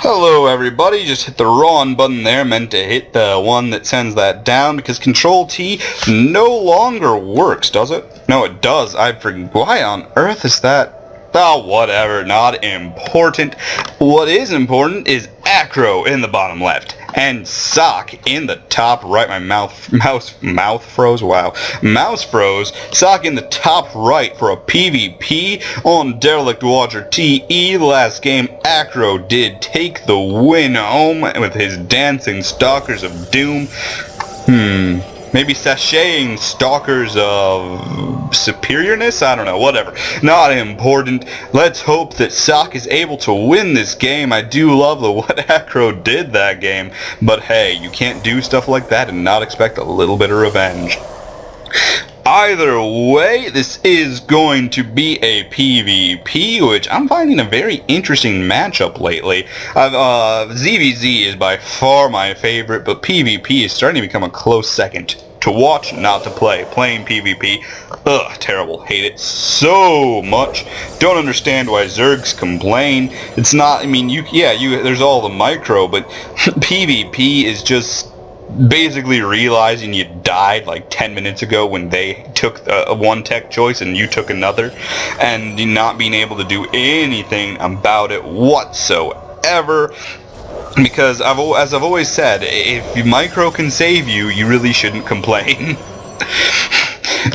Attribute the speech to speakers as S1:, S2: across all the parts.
S1: Hello everybody, just hit the wrong button there, meant to hit the one that sends that down because Control T no longer works, does it? No, it does. I forget. Why on earth is that? Oh, whatever, not important. What is important is Acro in the bottom left and Socke in the top right. My mouth froze. Wow, mouse froze. Socke in the top right for a PvP on Derelict Watcher TE. Last game, Acro did take the win home with his dancing Stalkers of Doom. Maybe sashaying Stalkers of superiorness? I don't know, whatever. Not important. Let's hope that Socke is able to win this game. I do love what Acro did that game, but hey, you can't do stuff like that and not expect a little bit of revenge. Either way, this is going to be a PvP, which I'm finding a very interesting matchup lately. ZVZ is by far my favorite, but PvP is starting to become a close second. To watch, not to play. Playing PvP, ugh, terrible. Hate it so much. Don't understand why Zergs complain. It's not, I mean, there's all the micro, but PvP is just basically realizing you died like 10 minutes ago when they took one tech choice and you took another, and not being able to do anything about it whatsoever. Because as I've always said, if micro can save you, you really shouldn't complain.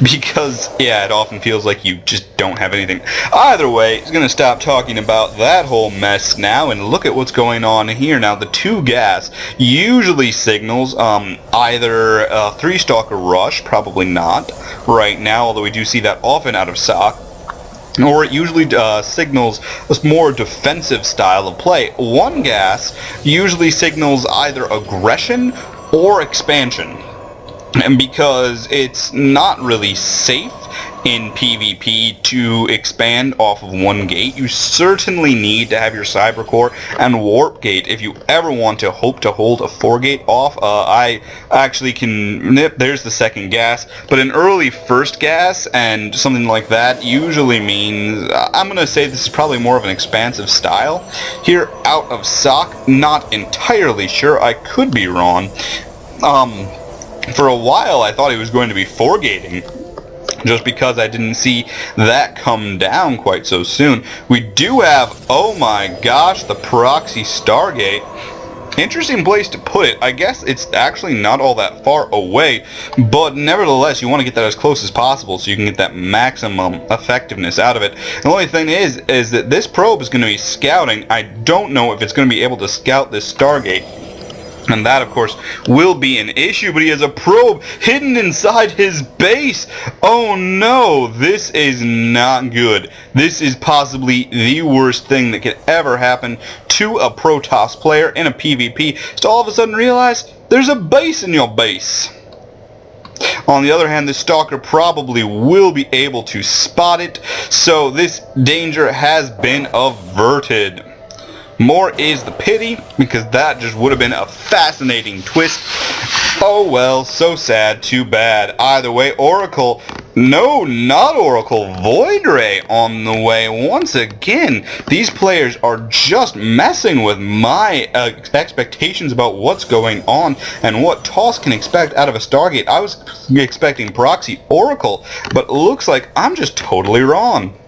S1: Because, yeah, it often feels like you just don't have anything. Either way, it's going to stop talking about that whole mess now and look at what's going on here. Now, the 2 gas usually signals either a 3-stalker rush, probably not right now, although we do see that often out of Socke. Or it usually signals a more defensive style of play. 1 gas usually signals either aggression or expansion. And because it's not really safe in PvP to expand off of 1 gate, you certainly need to have your Cyber Core and Warp Gate if you ever want to hope to hold a 4 gate off. I actually can nip, there's the 2nd gas, but an early 1st gas and something like that usually means, I'm going to say this is probably more of an expansive style. Here out of Socke, not entirely sure, I could be wrong. For a while I thought he was going to be 4-gating, just because I didn't see that come down quite so soon. We do have, oh my gosh, the Proxy Stargate. Interesting place to put it. I guess it's actually not all that far away, but nevertheless you want to get that as close as possible so you can get that maximum effectiveness out of it. The only thing is that this probe is going to be scouting. I don't know if it's going to be able to scout this Stargate. And that, of course, will be an issue, but he has a probe hidden inside his base. Oh no, this is not good. This is possibly the worst thing that could ever happen to a Protoss player in a PvP, is to all of a sudden realize there's a base in your base. On the other hand, the Stalker probably will be able to spot it, so this danger has been averted. More is the pity, because that just would have been a fascinating twist. Oh well, so sad, too bad. Either way, Oracle, no, not Oracle, Void Ray on the way. Once again, these players are just messing with my expectations about what's going on and what Toss can expect out of a Stargate. I was expecting Proxy Oracle, but looks like I'm just totally wrong.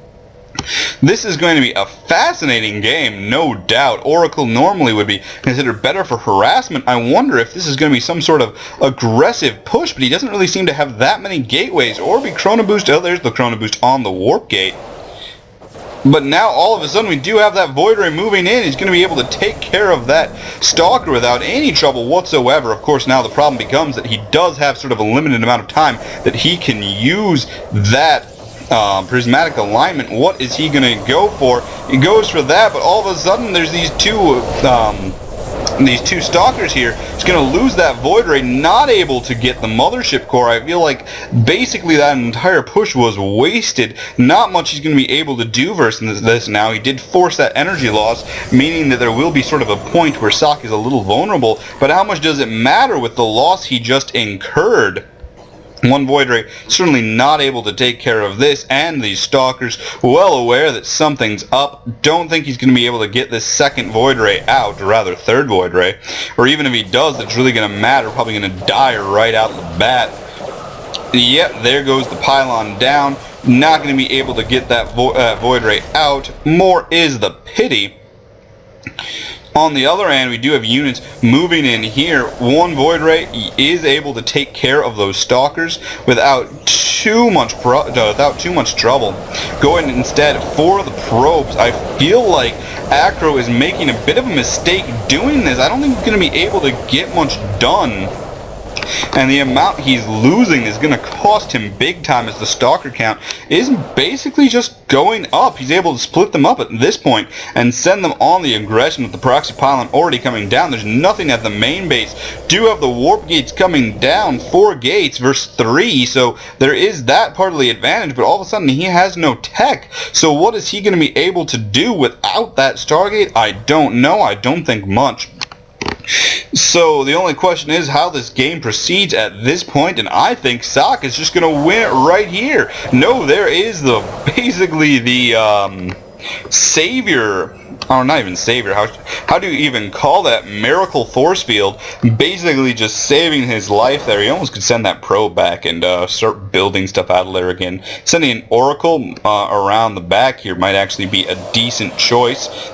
S1: This is going to be a fascinating game, no doubt. Oracle normally would be considered better for harassment. I wonder if this is going to be some sort of aggressive push, but he doesn't really seem to have that many gateways or be Chrono Boost. Oh, there's the Chrono Boost on the Warp Gate. But now, all of a sudden, we do have that Void Ray moving in. He's going to be able to take care of that Stalker without any trouble whatsoever. Of course, now the problem becomes that he does have sort of a limited amount of time that he can use that prismatic alignment. What is he gonna go for? He goes for that, but all of a sudden there's these two Stalkers here. He's gonna lose that Void Ray, not able to get the Mothership Core. I feel like basically that entire push was wasted. Not much he's gonna be able to do versus this now. He did force that energy loss, meaning that there will be sort of a point where Socke is a little vulnerable, but how much does it matter with the loss he just incurred? One Void Ray certainly not able to take care of this, and these Stalkers well aware that something's up. Don't think he's going to be able to get this second Void Ray out, or rather third Void Ray. Or even if he does, it's really going to matter. Probably going to die right out the bat. Yep, there goes the pylon down. Not going to be able to get that Void Ray out. More is the pity. On the other hand, we do have units moving in here. One Void Ray is able to take care of those Stalkers without too much trouble. Going instead for the probes. I feel like Acro is making a bit of a mistake doing this. I don't think he's going to be able to get much done. And the amount he's losing is going to cost him big time, as the Stalker count is basically just going up. He's able to split them up at this point and send them on the aggression with the proxy pylon already coming down. There's nothing at the main base. Do have the warp gates coming down, 4 gates versus 3, so there is that part of the advantage, but all of a sudden he has no tech. So what is he going to be able to do without that Stargate? I don't know. I don't think much. So the only question is how this game proceeds at this point, and I think Socke is just going to win it right here. No, there is basically the savior, or not even savior, how do you even call that, miracle force field, basically just saving his life there. He almost could send that probe back and start building stuff out of there again. Sending an oracle around the back here might actually be a decent choice.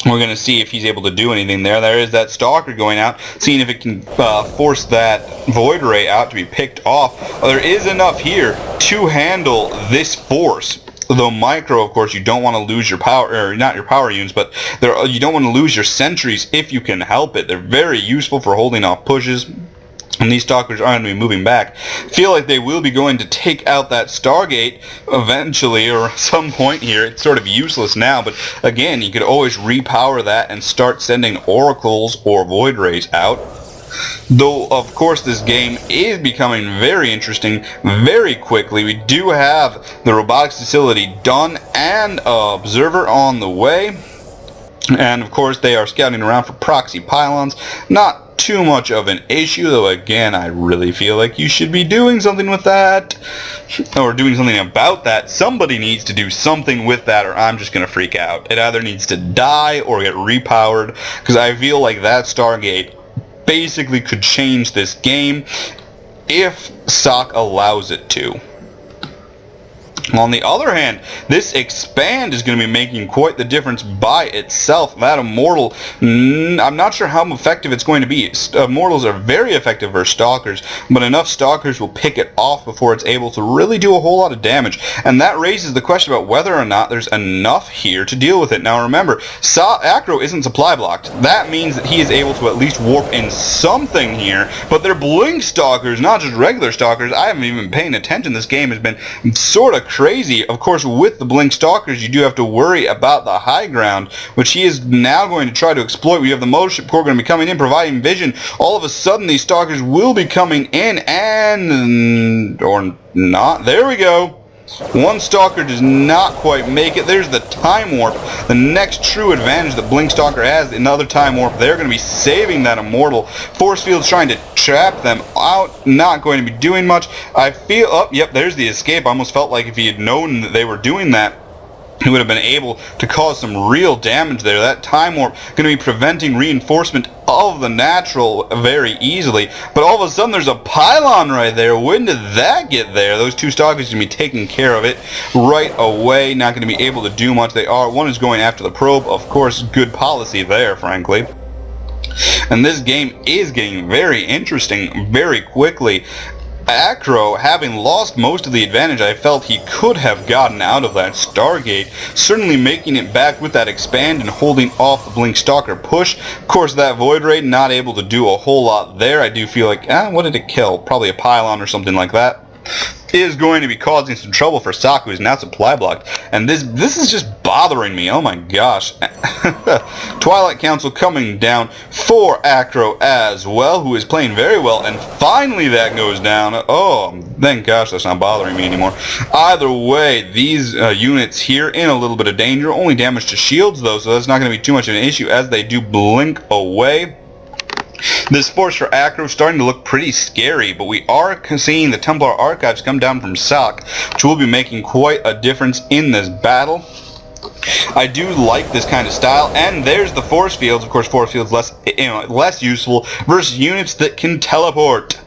S1: We're going to see if he's able to do anything there. There is that Stalker going out, seeing if it can force that Void Ray out to be picked off. There is enough here to handle this force. Though Micro, of course, you don't want to lose your power, or not your power units, but you don't want to lose your sentries if you can help it. They're very useful for holding off pushes. And these Stalkers aren't going to be moving back. Feel like they will be going to take out that Stargate eventually, or some point here. It's sort of useless now, but again, you could always repower that and start sending Oracles or Void Rays out. Though, of course, this game is becoming very interesting very quickly. We do have the robotics facility done and Observer on the way. And, of course, they are scouting around for proxy pylons. Not too much of an issue, though again, I really feel like you should be doing something with that, or doing something about that. Somebody needs to do something with that, or I'm just going to freak out. It either needs to die or get repowered, because I feel like that Stargate basically could change this game if Socke allows it to. On the other hand, this expand is going to be making quite the difference by itself. That Immortal, I'm not sure how effective it's going to be. Immortals are very effective versus Stalkers, but enough Stalkers will pick it off before it's able to really do a whole lot of damage. And that raises the question about whether or not there's enough here to deal with it. Now remember, Acro isn't supply blocked. That means that he is able to at least warp in something here, but they're Blink Stalkers, not just regular Stalkers. I haven't even been paying attention. This game has been sort of crazy. Of course, with the Blink Stalkers, you do have to worry about the high ground, which he is now going to try to exploit. We have the Mothership Core going to be coming in, providing vision. All of a sudden, these Stalkers will be coming in, and or not. There we go. One Stalker does not quite make it. There's the Time Warp. The next true advantage that Blink Stalker has, another Time Warp. They're going to be saving that Immortal. Force Field's trying to trap them out. Not going to be doing much. I feel... Oh, yep, there's the escape. I almost felt like if he had known that they were doing that, he would have been able to cause some real damage there. That Time Warp going to be preventing reinforcement of the natural very easily. But all of a sudden there's a pylon right there. When did that get there? Those two Stalkers going to be taking care of it right away. Not going to be able to do much. They are. One is going after the probe. Of course, good policy there, frankly. And this game is getting very interesting very quickly. Acro, having lost most of the advantage I felt he could have gotten out of that Stargate, certainly making it back with that expand and holding off the Blink Stalker push. Of course, that Void Ray not able to do a whole lot there. I do feel like, what did it kill? Probably a pylon or something like that. Is going to be causing some trouble for Socke, who is now supply blocked. And this is just bothering me. Oh my gosh. Twilight Council coming down for Acro as well, who is playing very well. And finally that goes down. Oh, thank gosh that's not bothering me anymore. Either way, these units here in a little bit of danger. Only damage to shields though, so that's not going to be too much of an issue as they do blink away. This force for Acro is starting to look pretty scary, but we are seeing the Templar Archives come down from Socke, which will be making quite a difference in this battle. I do like this kind of style, and there's the force fields. Of course, force fields less useful versus units that can teleport.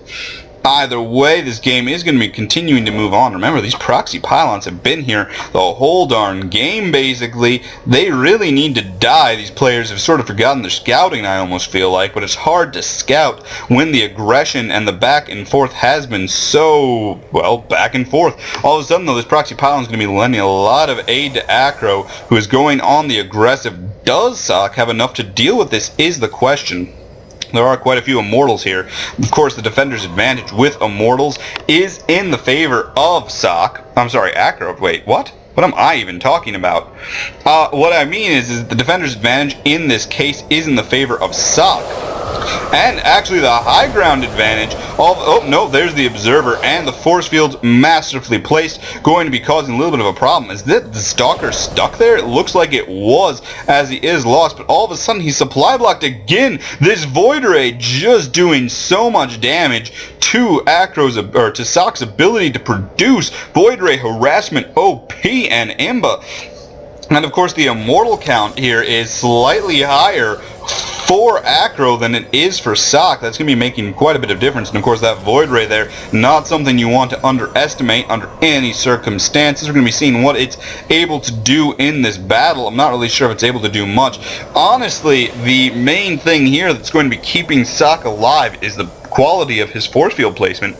S1: Either way, this game is going to be continuing to move on. Remember, these proxy pylons have been here the whole darn game, basically. They really need to die. These players have sort of forgotten their scouting, I almost feel like, but it's hard to scout when the aggression and the back and forth has been so, well, back and forth. All of a sudden, though, this proxy pylon is going to be lending a lot of aid to Acro, who is going on the aggressive. Does Socke have enough to deal with this is the question. There are quite a few Immortals here. Of course, the defender's advantage with Immortals is in the favor of Socke. I'm sorry, Acro. Wait, what? What am I even talking about? What I mean is the defender's advantage in this case is in the favor of Socke. And actually the high ground advantage of, oh no, there's the observer, and the force field masterfully placed, going to be causing a little bit of a problem. Is that the stalker stuck there? It looks like it was, as he is lost, but all of a sudden he's supply blocked again. This void ray just doing so much damage to Acro's, or to Socke's ability to produce void ray harassment, OP, and Imba. And of course the immortal count here is slightly higher for Acro than it is for Socke. That's going to be making quite a bit of difference. And of course that void ray there, not something you want to underestimate under any circumstances. We're going to be seeing what it's able to do in this battle. I'm not really sure if it's able to do much. Honestly, the main thing here that's going to be keeping Socke alive is the quality of his force field placement.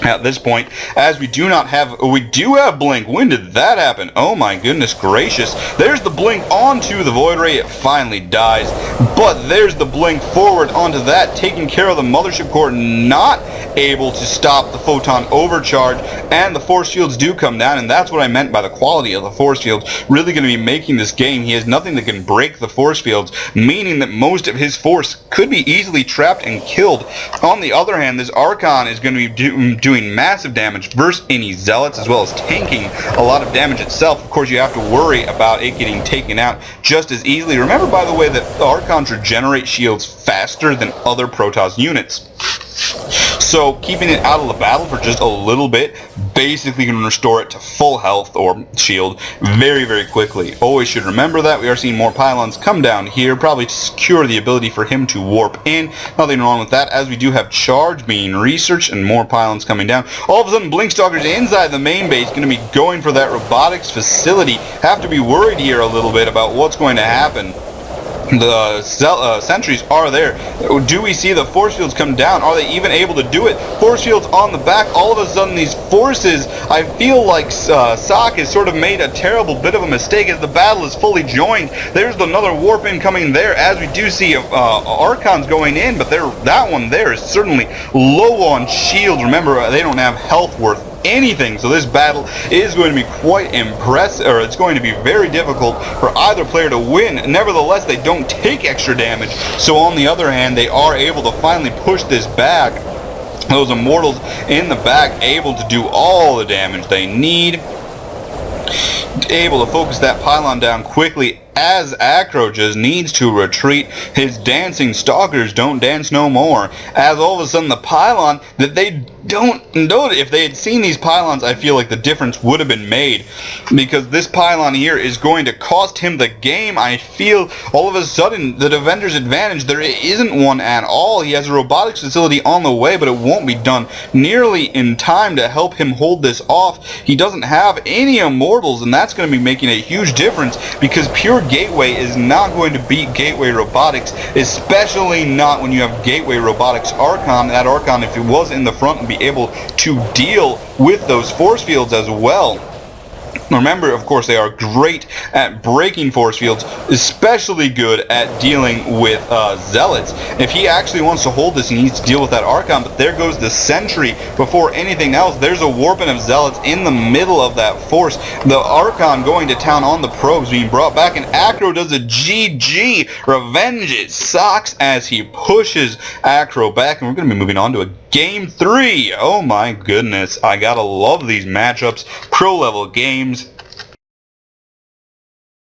S1: At this point, as we do have blink. When did that happen? Oh my goodness gracious. There's the blink onto the void ray. It finally dies, but there's the blink forward onto that, taking care of the mothership core, not able to stop the photon overcharge, and the force fields do come down. And that's what I meant by the quality of the force fields really going to be making this game. He has nothing that can break the force fields, meaning that most of his force could be easily trapped and killed. On the other hand, this Archon is going to be doing massive damage versus any zealots, as well as tanking a lot of damage itself. Of course, you have to worry about it getting taken out just as easily. Remember, by the way, that Archons regenerate shields faster than other Protoss units. So keeping it out of the battle for just a little bit basically can restore it to full health or shield very, very quickly. Always should remember that. We are seeing more pylons come down here, probably to secure the ability for him to warp in. Nothing wrong with that, as we do have charge being researched and more pylons coming down. All of a sudden, Blinkstalkers inside the main base going to be going for that robotics facility. Have to be worried here a little bit about what's going to happen. The sentries are there. Do we see the force fields come down? Are they even able to do it? Force fields on the back. All of a sudden, these forces, I feel like Socke has sort of made a terrible bit of a mistake as the battle is fully joined. There's another warp in coming there, as we do see Archons going in, but that one there is certainly low on shields. Remember, they don't have health worth anything, so this battle is going to be quite impressive, or it's going to be very difficult for either player to win. Nevertheless, they don't take extra damage, so on the other hand, they are able to finally push this back. Those Immortals in the back able to do all the damage they need, able to focus that pylon down quickly, as Acro just needs to retreat. His dancing stalkers don't dance no more, as all of a sudden the pylon that they don't know, if they had seen these pylons, I feel like the difference would have been made, because this pylon here is going to cost him the game. I feel all of a sudden the defender's advantage, there isn't one at all. He has a robotics facility on the way, but it won't be done nearly in time to help him hold this off. He doesn't have any Immortals, and that's going to be making a huge difference, because pure Gateway is not going to beat Gateway Robotics, especially not when you have Gateway Robotics Archon. That Archon, if it was in the front, would be able to deal with those force fields as well. Remember, of course, they are great at breaking force fields, especially good at dealing with zealots. If he actually wants to hold this, he needs to deal with that Archon, but there goes the sentry before anything else. There's a warping of zealots in the middle of that force. The Archon going to town on the probes being brought back, and Acro does a GG, revenges Socke as he pushes Acro back, and we're going to be moving on to a Game 3. Oh my goodness, I gotta love these matchups. Pro level games.